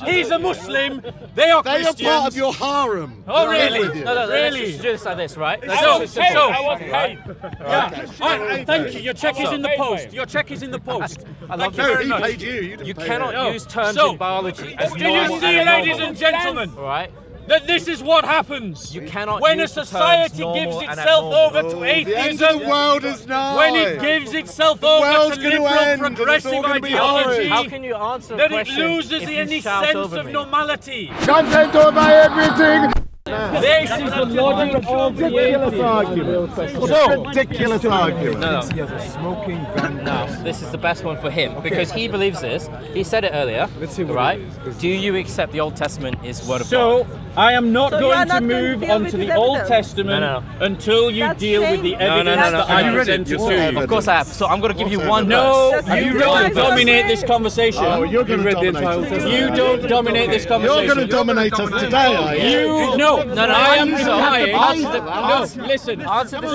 He's a Muslim. They are Christians. They are part of your harem. Oh, really? No, really? Let's do this like this, right? Thank you. Your check is in the post. Your check is in the post. Thank you very much. He paid you. You didn't You pay cannot him. use terms in biology as do you see, ladies and gentlemen? Right? That this is what happens. You cannot when a use the society terms gives normal and itself over abnormal. to atheism. The end of the world is nigh. When it gives itself over to liberal progressive ideology. How can you answer that the question it loses any sense of normality? Content over everything. This is the logic of the Ridiculous argument. So, Ridiculous argument. No, this is the best one for him because he believes this. He said it earlier, right? Do you accept the Old Testament is word of God? So, I am not going to move onto the Old Testament until you deal with the evidence that I presented to you. Of course I have. So I'm going to give you one No, verse. you don't dominate this conversation. Oh, you're going to dominate us. You don't dominate this conversation. You're going to dominate us today, are you? No, I am Answer no, listen. Answer the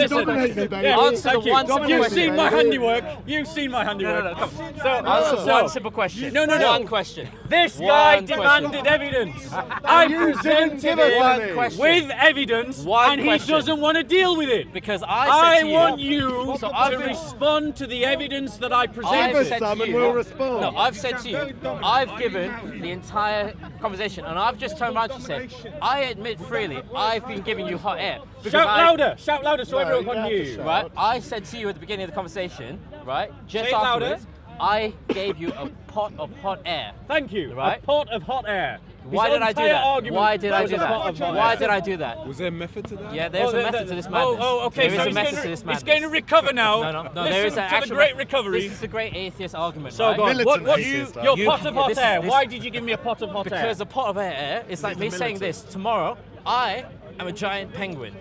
one. You've seen my handiwork. You've seen my handiwork. Answer one simple question. No. One question. This guy demanded evidence. I presented it with evidence, and he doesn't want to deal with it. Because I want you to respond to the evidence that I presented. No, I've said to you, I've given the entire conversation, and I've just turned around and said, I admit freely, I've been giving you hot air. Shout louder so everyone can hear you. Right? I said to you at the beginning of the conversation, right? Just afterwards, I gave you a pot of hot air. Thank you. Right? A pot of hot air. Why did I do that? Why did I do that? Why did I do that? Was there a method to that? Yeah, there's a method to this madness. Okay. There is a method to this madness. It's going to recover now. No, there is a great recovery. This is a great atheist argument. So, right? your pot of hot air. Why did you give me a pot of hot air? Because a pot of air is like me saying this. Tomorrow, I am a giant penguin.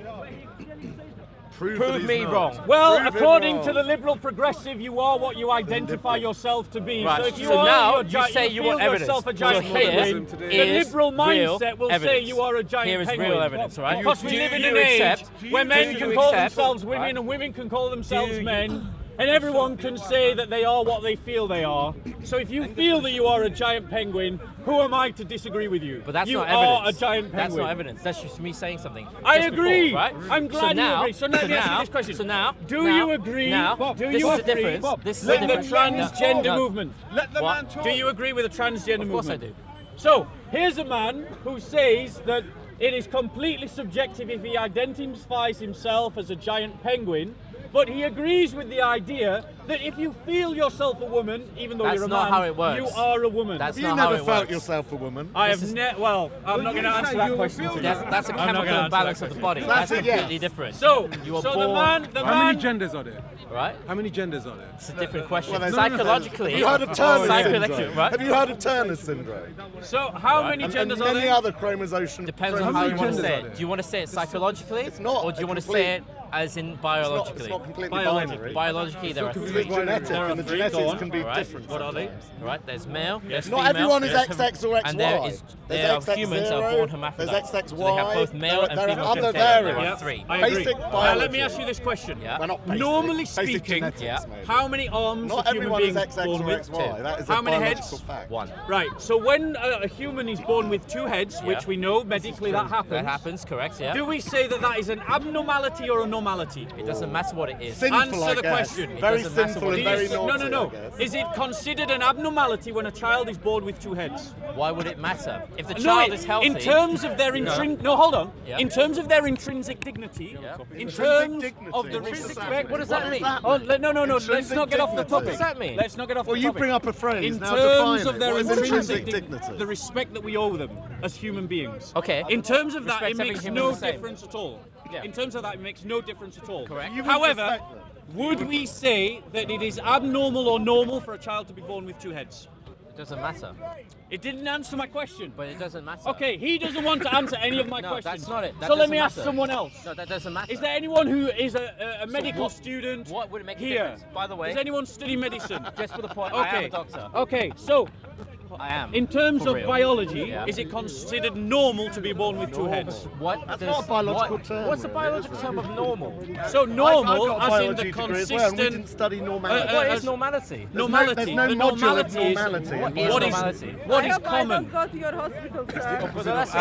Prove me wrong. Well, according to the liberal progressive, you are what you identify yourself to be. Right. So if you So are now you say you want evidence. yourself a giant So penguin, the liberal mindset will say you are a giant penguin. penguin. Here is real evidence, right? Because we live in an age where men can call themselves women and women can call themselves men. And everyone can say that they are what they feel they are. So if you feel that you are a giant penguin, who am I to disagree with you? But that's you not evidence. You are a giant penguin. That's not evidence. That's just me saying something. I agree. Before, right? I'm glad you agree. So let me ask you this question. So now, do you agree? This is the difference. This is the transgender movement. Let the man talk. Do you agree with the transgender movement? Of course I do. So here's a man who says that it is completely subjective if he identifies himself as a giant penguin. But he agrees with the idea that if you feel yourself a woman, even though you're a man, that's not how it works. you are a woman. That's you not never how it felt works. yourself a woman. I have never. Well, I'm not going to answer that question. That's a chemical imbalance of the body. That's completely different. So, you were born. How many genders are there? Right? How many genders are there? It's a different question. Well, psychologically, have you heard of Turner syndrome? Right? Have you heard of Turner syndrome? So how many genders are there? Many other chromosomes. Depends on how you want to say it. Do you want to say it psychologically, or do you want to say it as in biologically? It's not completely binary. Biologically, there are three. Genetic, and the genetics can be different. What are they? Right, there's male, there's female. Not everyone is XX or XY. And there are humans that are born hermaphrodites. There's XXY. So they have both male and female other genitalia. There variants. are three. I agree. Basic biology. Let me ask you this question. Yeah. Well, not basic. Normally Basic speaking, genetics, how many arms not are human everyone is beings XX born or with? XY. That is How a many biological heads? fact. One. Right. So when a human is born with two heads, which we know medically that happens. That happens, correct? Yeah. Do we say that that is an abnormality or a normality? It doesn't matter what it is. Sinful, Answer the question. Very sinful and very naughty. No. Is it considered an abnormality when a child is born with two heads? Why would it matter? If the child is healthy. In terms of their hold on. Yeah. In terms of their intrinsic dignity, in terms of the respect. What does that mean? Oh, no. Let's not get off the topic. What does that mean? Let's not get off the topic. Well, you bring up a phrase. In now terms define of their it. What is intrinsic dignity, the respect that we owe them as human beings. Okay. In terms of that, Respect it every makes human no the same. difference at all. Yeah. In terms of that, it makes no difference at all. Correct. However, would we say that it is abnormal or normal for a child to be born with two heads? It doesn't matter. It didn't answer my question. But it doesn't matter. Okay, he doesn't want to answer any of my No, questions. that's not it. That So let me doesn't ask matter. someone else. No, that doesn't matter. Is there anyone who is a medical student What would it make a here? difference? By the way. Does anyone study medicine? Just for the point, Okay. I am a doctor. Okay, so I am. In terms For of real. biology, Yeah. is it considered normal to be born with two heads? That's not a biological term. What's the biological term of normal? So normal, I've got a as in biology the degree as well, and we didn't consistent study normality. What is normality? normality. There's no The module of normality is normality. What is normality? what I is hope I common. don't go to your hospital, sir.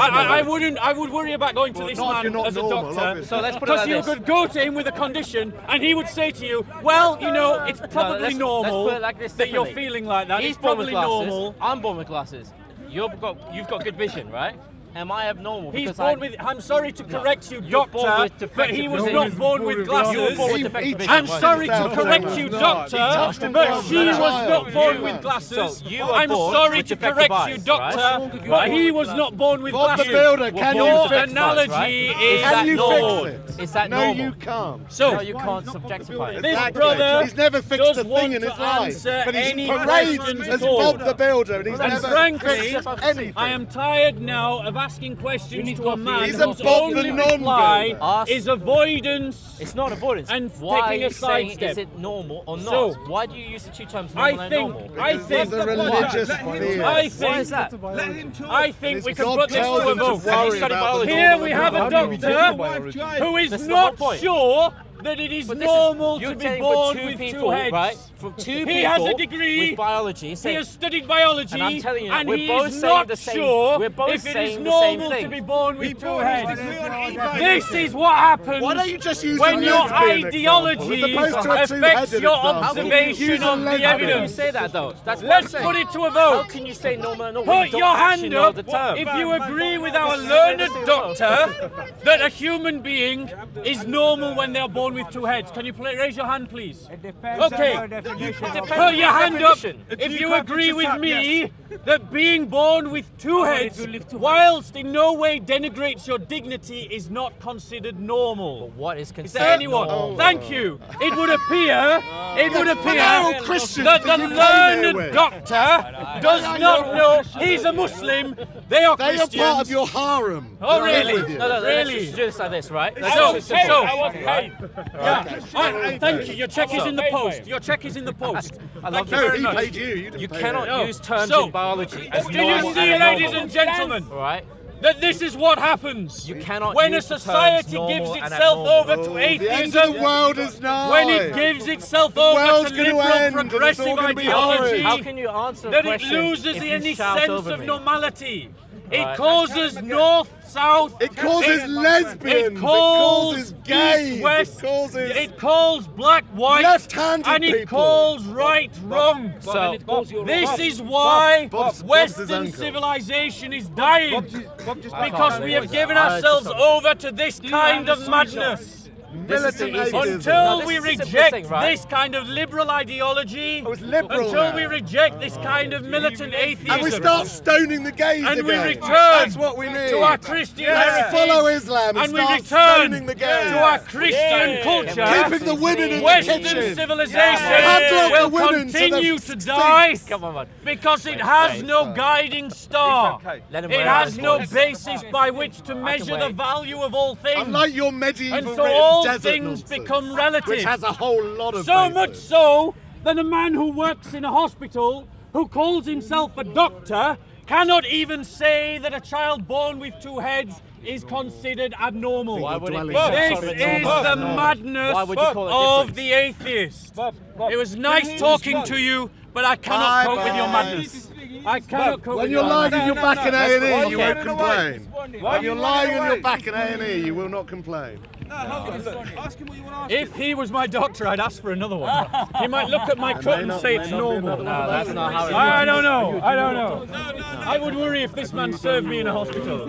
I would worry about going to this not if you're man not as a normal, doctor. obviously. So let's put it Because like you this. could go to him with a condition and he would say to you, well, you know, it's probably let's normal put it like this that you're differently. feeling like that. He's It's born with probably glasses. normal. I'm born with glasses. You've got good vision, right? Am I abnormal? He's because born with, I'm sorry to correct you, You're born doctor, with but defective he was vision. not born with You were glasses. born with defective vision. I'm weren't sorry you? to correct you, doctor, but she was not born with glasses. So you are I'm born sorry with to defective correct eyes, you, doctor, right? but he was not born with Bob the glasses. Builder, can Your you Your fix that? analogy is Can you normal. fix it? Is that No, normal? you can't. So, No, you can't subjectify it. this Exactly. brother He's never fixed does a thing want in his to life. answer But he's any paraded questions as at all. Bob the Builder, and he's And never frankly, fixed anything. I am tired now of asking questions to a man He's a whose Bob the only non-builder. reply Ask- is avoidance. It's not avoidance. And why taking are you a saying sidestep. is it normal or not? So, why do you use the two terms I normal and think, normal? I Because think, he's a religious I theist. Why is that? Let him talk. I think we can God put this tells to a him to vote. worry studied about biology. the Here normal we and have a normal. doctor who is That's the whole not point. sure that it is But this is- normal you're to be saying born for two with people, two heads. right? For two people He has a degree. with biology. He saying- has studied biology, And I'm telling you, and we're he both is saying not the same- sure we're both if it is saying the same normal to thing. be born with two bought heads. his degree on eBay. This is what happens Why don't you just use when a your lesbian ideology example, as opposed to a affects two-headed your example? observation Use a of the lesbian. How can you evidence. say that though? That's what Let's I'm put saying. it to a How vote. can you say normal and normal? Put You your don't actually hand know up the term. if you agree with our learned doctor that a human being is normal when they are born with two heads. Can you raise your hand, please? Okay. Put your hand up if you agree with me that being born with two heads, whilst in no way denigrates your dignity, is not considered normal. What is Is considered there anyone? normal? Thank you. It would appear They're all Christians that the that you came here learned with. doctor does not know he's a Muslim. They are They are Christians. part of your harem. Oh, They're really? with you. No, Really? let's just do this like this, right? Thank you. Your check is in the post. Your check is in the post. I Thank love you No, very he much. paid you. You didn't You pay cannot him. use terms So, in biology as Do normal you see, and ladies abnormal. and gentlemen, All right? that this is what happens You cannot when a use the terms society normal gives and itself abnormal. over to The end of atheism? the world is nigh. When it gives itself The over world's to gonna liberal end and it's all progressive gonna be ideology, How can you answer a that it question loses if any you shout sense over of me? normality. It Right. causes north, south. It causes lesbians. It calls it causes gays. east, west. It causes It calls black, white. left-handed And it people. calls right, wrong. So, This is why Bob's his Western uncle. civilization is dying. Because we have given I ourselves just- over to this kind of madness. militant This is the atheism. easiest- Until this we is the simplest reject thing, right? this kind of liberal ideology, Oh, it's liberal until now. we reject this kind of militant atheism, And we start stoning the gays and we again. return That's what we need. to our Christian Let's heritage, follow Islam and and we start return stoning the gays. to our Christian culture, Keeping the women in the Western kitchen. civilization Padlock will the women to continue the to die Come on, man. because it has no guiding star. Let him It wear out has his no voice. basis by which to measure the wait. value of all things. Unlike your medieval And so all desert things nonsense, become relative. which has a whole lot of So basis. much so that a man who works in a hospital, who calls himself a doctor, cannot even say that a child born with two heads is considered abnormal. Why would it be? This Sorry, is Bob. the madness Why would you call it of different? the atheist. It was nice talking to you, but I cannot cope with your madness. I cannot cope When with you're your lying madness. on your back in A&E, you Okay. won't complain. When you're lying on your back in A&E, you will not complain. Ask him what you want to ask. If he was my doctor, I'd ask for another one. He might look at my cut and say it's normal. No, that's not how it works. I don't know. I don't know. I would worry if this man served me in a hospital.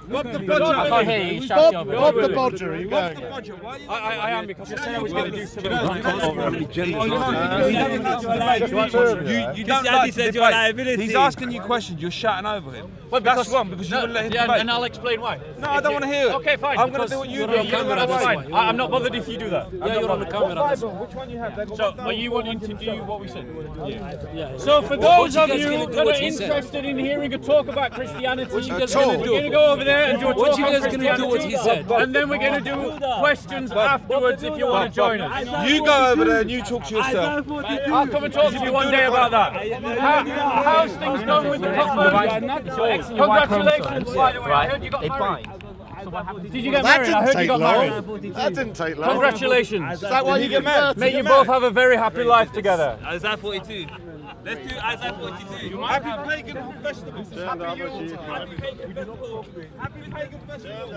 Bob the I Bodger. can't hear you. He's shouting Bob, over Bob me. the Bodger, are you Bob going? the Bodger. Why are you? I am because I said I was going to do something. You don't like to debate. He's asking you questions. You're shouting over him. That's wrong because you wouldn't let him debate. and I'll explain why. No, I don't want to hear it. Okay, fine. I'm going to do what you do. That's fine. I'm not bothered if you do that. Yeah, you're on the camera. Which one you have? So, are you wanting to do what we said? Yeah. So, for those of you that are interested in hearing a talk about Christianity, we're going to go over there. there and do a talk. What you guys going to do what he said? And then we're going to do questions afterwards if you want to join us. You go over there and you talk to yourself. I'll come and talk to you one day about that. How's things going with the conference? Congratulations, by the way. I heard you got married. Did you get married? I heard you got married. That didn't take long. Congratulations. Is that why you get married? May you both have a very happy life together. Isaiah 42. Let's do Isaiah 42. Happy pagan festivals. Happy pagan festival. Happy pagan festivals.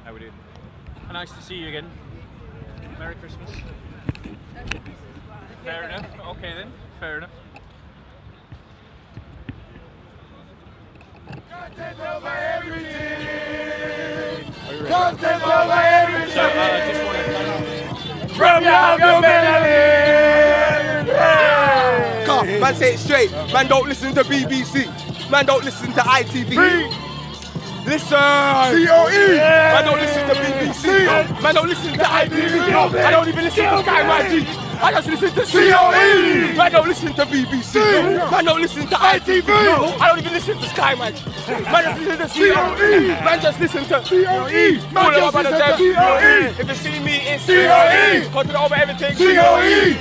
How we doing? Nice to see you again. Merry Christmas. Fair enough. Okay then. Fair enough. Content over everything. Content over everything. So, I just want to from your melody. Yeah. Man, say it straight. Man, don't listen to BBC. Man, don't listen to ITV. Listen! COE! Man, don't listen to BBC. Man, don't listen to ITV. I don't even listen to Sky YG. I just listen to COE! Man, don't listen to BBC. Man, don't listen to ITV. I don't even listen to Sky YG. Man, just listen to COE! Man, just listen to COE! Man, just listen to COE! If you see me, it's COE! Content over everything. COE!